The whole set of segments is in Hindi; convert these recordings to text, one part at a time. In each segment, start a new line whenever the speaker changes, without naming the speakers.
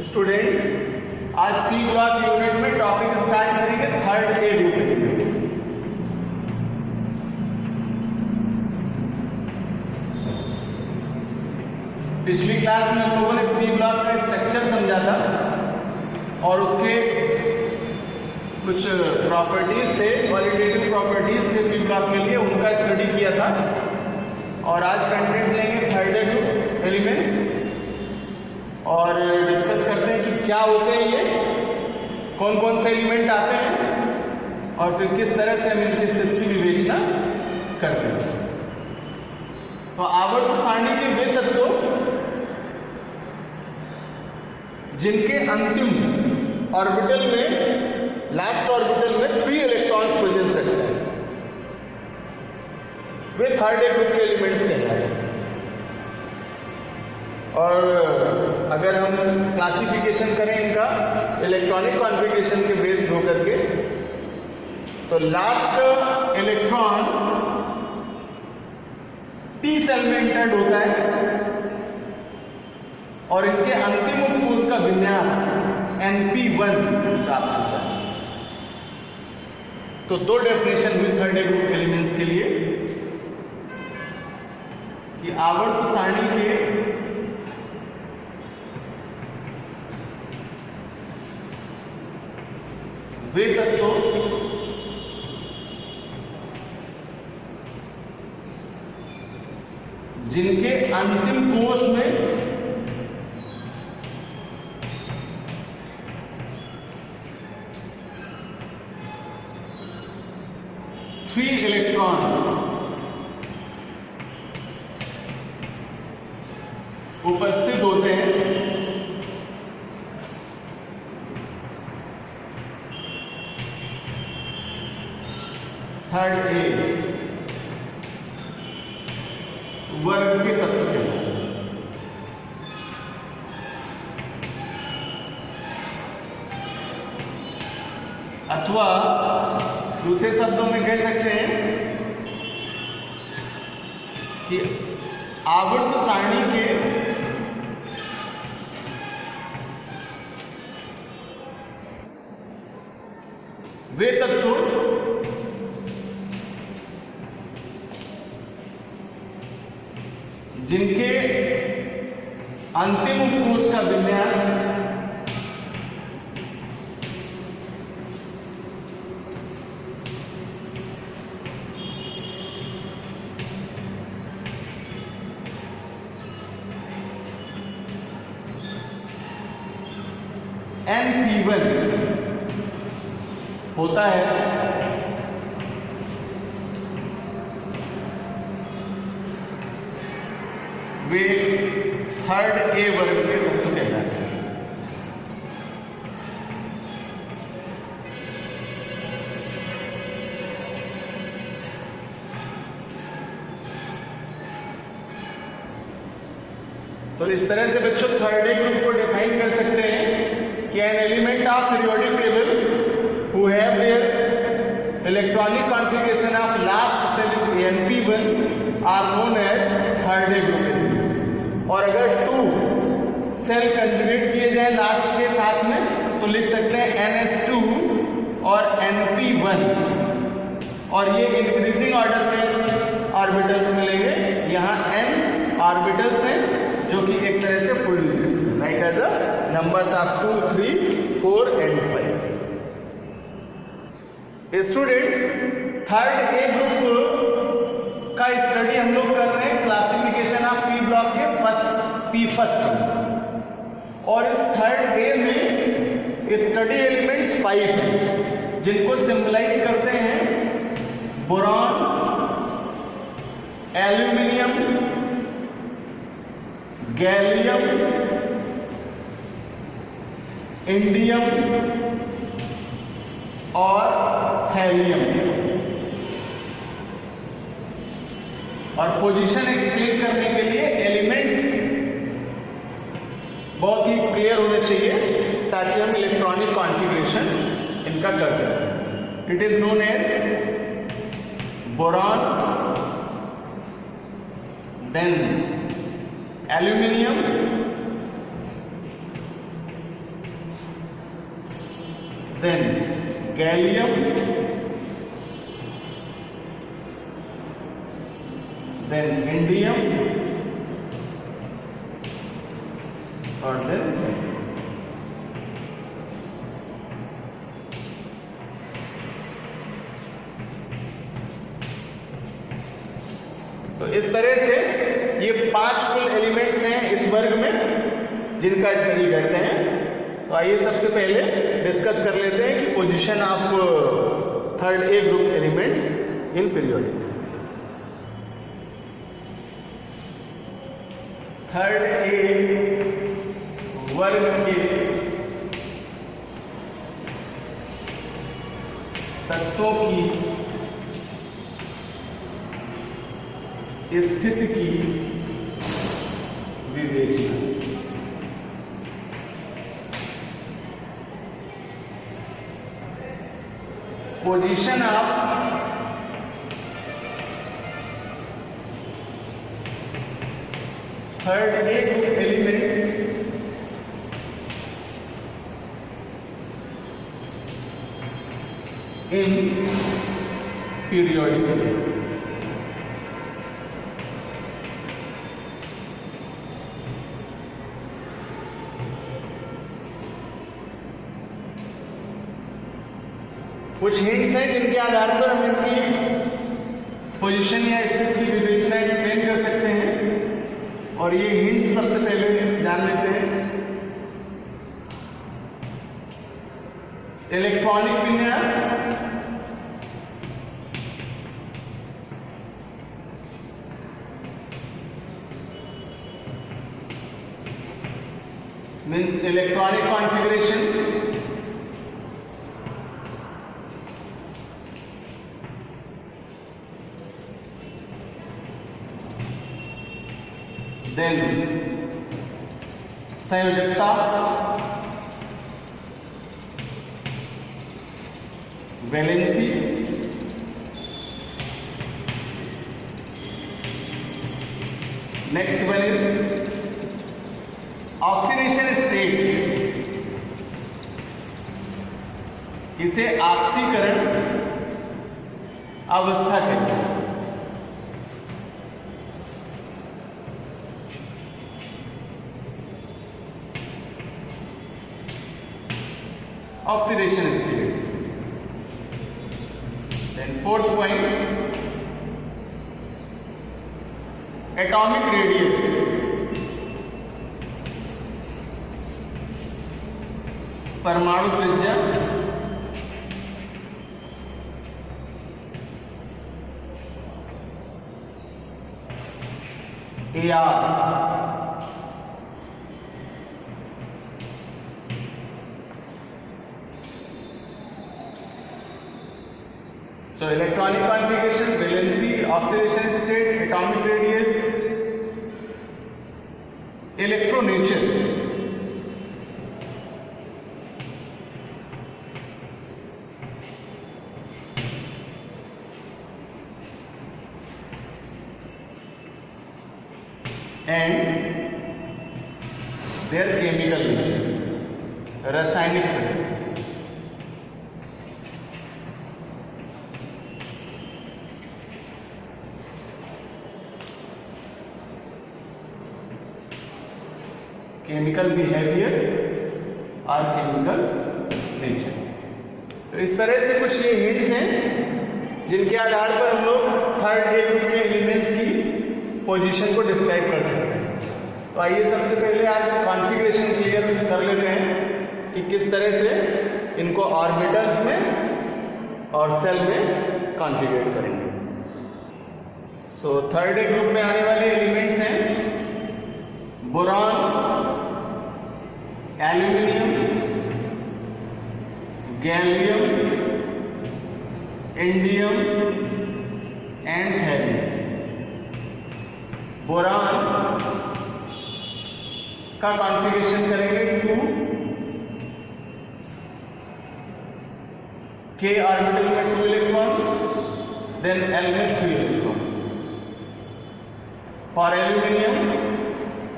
स्टूडेंट्स, आज पी ब्लॉक यूनिट में टॉपिक स्टार्ट करेंगे थर्ड ए ग्रुप एलिमेंट्स। पिछली क्लास में हम लोगों ने पी ब्लॉक का स्ट्रक्चर समझा था और उसके कुछ प्रॉपर्टीज थे, क्वालिटेटिव प्रॉपर्टीज थे पी ब्लॉक के लिए, उनका स्टडी किया था। और आज कंटेंट लेंगे थर्ड ए ग्रुप एलिमेंट्स और डिस्कस करते हैं कि क्या होते हैं ये, कौन कौन से एलिमेंट आते हैं और फिर किस तरह से हम इनकी स्थिति की विवेचना करते हैं। तो आवर्त सारणी के वे तत्व जिनके अंतिम ऑर्बिटल में, लास्ट ऑर्बिटल में 3 इलेक्ट्रॉन्स प्रेजेंस रखते हैं, वे थर्ड ए ग्रुप के एलिमेंट्स कहलाते हैं। और अगर हम क्लासिफिकेशन करें इनका इलेक्ट्रॉनिक कॉन्फ़िगरेशन के बेस्ड होकर के, तो लास्ट इलेक्ट्रॉन p सेल में इंटर्ड होता है और इनके अंतिम उपकोष का विन्यास np1 प्राप्त होता है। तो दो डेफिनेशन हुई थर्ड ए ग्रुप एलिमेंट्स के लिए कि आवर्त सारणी के वे तत्व जिनके अंतिम कोश में थ्री इलेक्ट्रॉन्स उपस्थित होते हैं, थर्ड ए वर्ग के तत्व कहलाते हैं। अथवा दूसरे शब्दों में कह सकते हैं कि आवर्त सारणी के वे तत्व जिनके अंतिम उपकोष का विन्यास np1 होता है, वे थर्ड ए वर्ग के तत्व कहलाते हैं। तो इस तरह से बच्चों थर्ड ए ग्रुप को डिफाइन कर सकते हैं कि an element of periodic table who have their electronic configuration of last shell is np1 are known as third A group elements. और अगर 2 सेल कंजुगेट किए जाए लास्ट के साथ में तो लिख सकते हैं ns2 और np1, और ये इंक्रीजिंग ऑर्डर में ऑर्बिटल्स मिलेंगे। यहाँ n ऑर्बिटल्स हैं जो कि एक तरह से फुल डिजिट्स हैं, like as a numbers of 2, 3, 4 and 5। Students, third A group का स्टडी हम लोग कर रहे हैं क्लासिफिकेशन ऑफ पी ब्लॉक के फर्स्ट, और इस थर्ड ए में स्टडी एलिमेंट्स 5 हैं जिनको सिंबलाइज करते हैं बोरॉन, एल्यूमिनियम, गैलियम, इंडियम और थैलियम। और पोजीशन एक्सप्लेन करने के लिए एलिमेंट्स बहुत ही क्लियर होने चाहिए ताकि हम इलेक्ट्रॉनिक कॉन्फ़िगरेशन इनका कर सकें। It is known as boron, then aluminium, then gallium, then indium, और then तो इस तरह से ये 5 कुल एलिमेंट्स हैं इस वर्ग में जिनका स्टडी करते हैं। तो आइए सबसे पहले डिस्कस कर लेते हैं कि position of third A group elements in periodic. Third A वर्ग के तत्वों की स्थिति की विवेचना। Position of third A group elements in periodic table. कुछ हिंट्स हैं जिनके आधार पर हम इनकी पोजीशन या स्थिति की विवेचना एक्सप्लेन कर सकते हैं, और ये हिंट्स सबसे पहले जान लेते हैं। इलेक्ट्रॉनिक विन्यास, मीन्स इलेक्ट्रॉनिक कॉन्फ़िगरेशन, देन संयोजकता, valency, next one is oxidation state, इसे ऑक्सीकरण अवस्था कहते हैं। Oxidation state. Then fourth point, atomic radius, परमाणु त्रिज्या, AR, so electronic configuration, valency, oxidation state, atomic radius, electronature, and their chemical nature, रासायनिक प्रकृति। केमिकल बिहेवियर और केमिकल नेचर। तो इस तरह से कुछ ये हिंट्स हैं जिनके आधार पर हम लोग थर्ड ए ग्रुप के एलिमेंट्स की पोजीशन को डिस्क्राइब कर सकते हैं। तो आइए सबसे पहले आज कॉन्फ़िगरेशन क्लियर कर लेते हैं कि किस तरह से इनको ऑर्बिटल्स में और सेल में कॉन्फ़िगर करेंगे। सो थर्ड ए ग्रुप में आने वाले एलिमेंट्स हैं boron, aluminium, gallium, indium and thallium. Boron का कॉन्फ़िगरेशन करेंगे 2k ऑर्बिटल में 2 इलेक्ट्रॉन्स, देन L में 3 इलेक्ट्रॉन्स। फॉर एल्यूमिनियम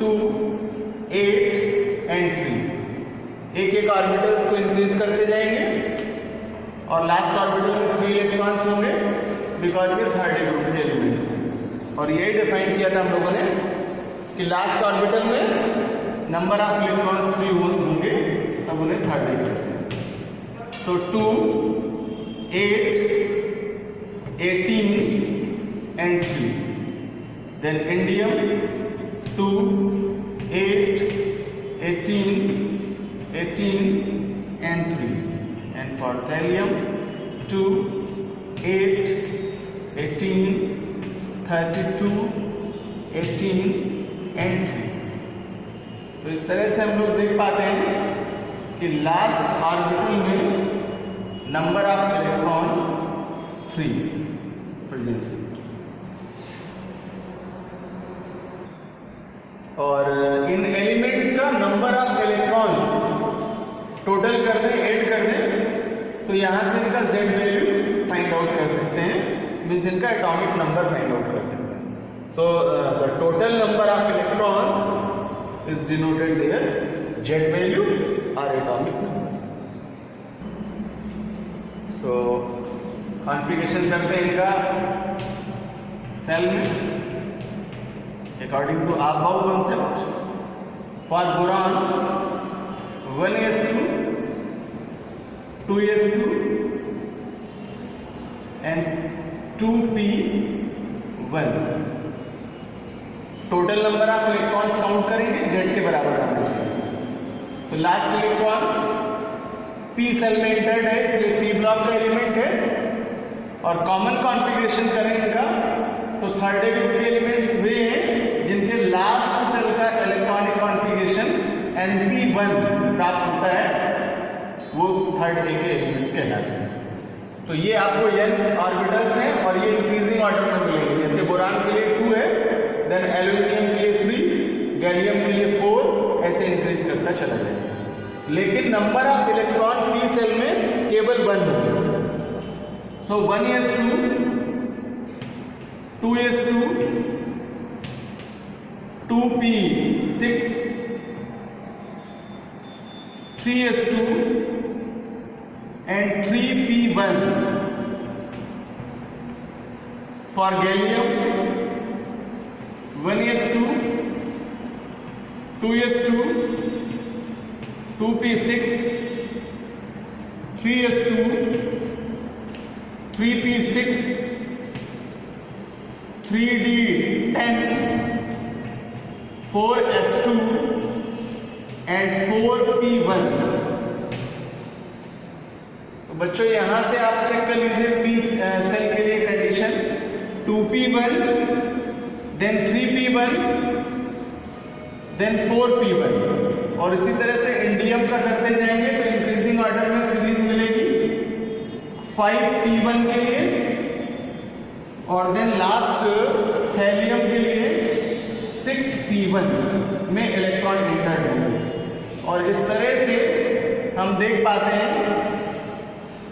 2, 8 एंड 3, एक एक ऑर्बिटल्स को इंक्रीज करते जाएंगे और लास्ट ऑर्बिटल में 3 इलेक्ट्रॉन्स होंगे बिकॉज ये थर्ड डे ग्रुप के एलिमेंट्स हैं। और यही डिफाइन किया था हम लोगों ने कि लास्ट ऑर्बिटल में नंबर ऑफ इलेक्ट्रॉन्स 3 होंगे, तब उन्हें third day group. So 2, 8, 18 and 3. Then indium 2, 8, 18 and 3. And for thallium 2, 8, 18, 32, 18 and 3. तो इस तरह से हम लोग देख पाते हैं कि लास्ट ऑर्बिटल में नंबर ऑफ इलेक्ट्रॉन 3 प्रेजेंस। और इन एलिमेंट्स का नंबर ऑफ इलेक्ट्रॉन्स टोटल कर दें, ऐड कर दें, तो यहां से इनका Z वैल्यू फाइंड आउट कर सकते हैं, मीन्स इनका एटॉमिक नंबर फाइंड आउट कर सकते हैं। So the total number of electrons is denoted their Z value और एटॉमिक नंबर। सो कॉन्फ़िगरेशन करते हैं इनका सेल में according to above concept. For boron 1s2, 2s2 and 2p1। Total number of electrons count करेंगे, Z के बराबर आना चाहिए। तो लास्ट इलेक्ट्रॉन p सेल में एंटर्ड है, इसलिए p ब्लॉक का एलिमेंट है। और कॉमन कॉन्फ़िगरेशन करें इनका तो थर्ड डे ग्रुप के एलिमेंट्स वे हैं जिनके लास्ट सेल का इलेक्ट्रॉनिक कॉन्फ़िगरेशन Np1 प्राप्त होता है, वो थर्ड डे के एलिमेंट्स कहलाते हैं। तो ये आपको n ऑर्बिटल्स हैं और ये इंक्रीजिंग ऑर्डर में मिलेंगे। जैसे बोरान के लिए 2 है, देन एल्यूमिनियम के लिए 3, गैलियम के लिए 4, ऐसे इंक्रीज करता चला जाएगा। लेकिन number of electron p shell में केवल 1 होगा। So 1s2, 2s2, 2p6, 3s2 and 3p1. For gallium 1s2, 2s2, 2p6, 3s2, 3p6, 3d10, 4s2 and 4p1। तो बच्चों यहां से आप चेक कर लीजिए p सेल के लिए condition 2p1, then 3p1, then 4p1। और इसी तरह से इंडियम का करते जाएंगे तो इंक्रीजिंग ऑर्डर में सीरीज मिलेगी 5p1 के लिए, और देन लास्ट थैलियम के लिए 6p1 में इलेक्ट्रॉन एंटर्ड होंगे। और इस तरह से हम देख पाते हैं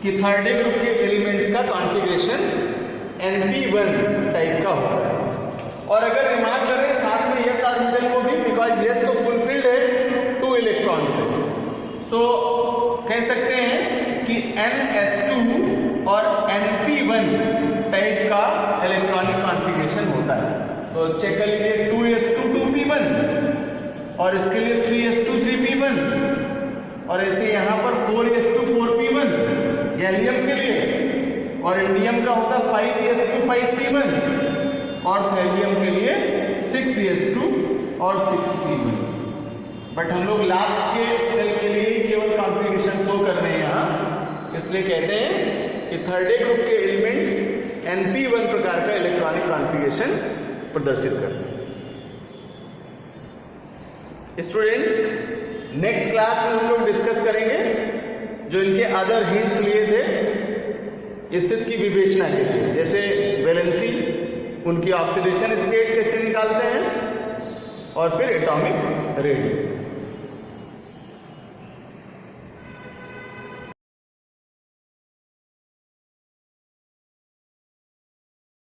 कि थर्ड डे ग्रुप के एलिमेंट्स का कॉन्फ़िगरेशन Np1 टाइप का होता है। और अगर रिमार्क करें साथ में यस ऑर्बिटल को भी, बिकॉज यस तो फुलफिल्ड है 2 इलेक्ट्रॉन से, सो कह सकते हैं कि Ns2 और Np1 टाइप का इलेक्ट्रॉनिक कॉन्फ़िगरेशन होता है। तो चेक कर लीजिए 2s2 2p1 और इसके लिए 3s2 3p1, और ऐसे यहाँ पर 4s2 4p1 गैलियम के लिए, और इंडियम का होता 5s2 5p1 और थैलियम के लिए 6s2 और 6p1। बट हम लोग लास्ट के सेल के लिए केवल कॉन्फ़िगरेशन शो कर रहे हैं यहाँ, इसलिए कहते हैं कि थर्ड डे ग्रुप के एलिमेंट्स Np1 प्रकार का इलेक्ट्रॉनिक कॉन्फ़िगरेशन प्रदर्शित करते हैं। स्टूडेंट्स नेक्स्ट क्लास में हम लोग डिस्कस करेंगे जो इनके अदर हिंट्स लिए थे स्थिति की विवेचना के लिए, जैसे वैलेंसी, उनकी ऑक्सीडेशन स्टेट कैसे निकालते हैं, और फिर एटॉमिक रेडियस।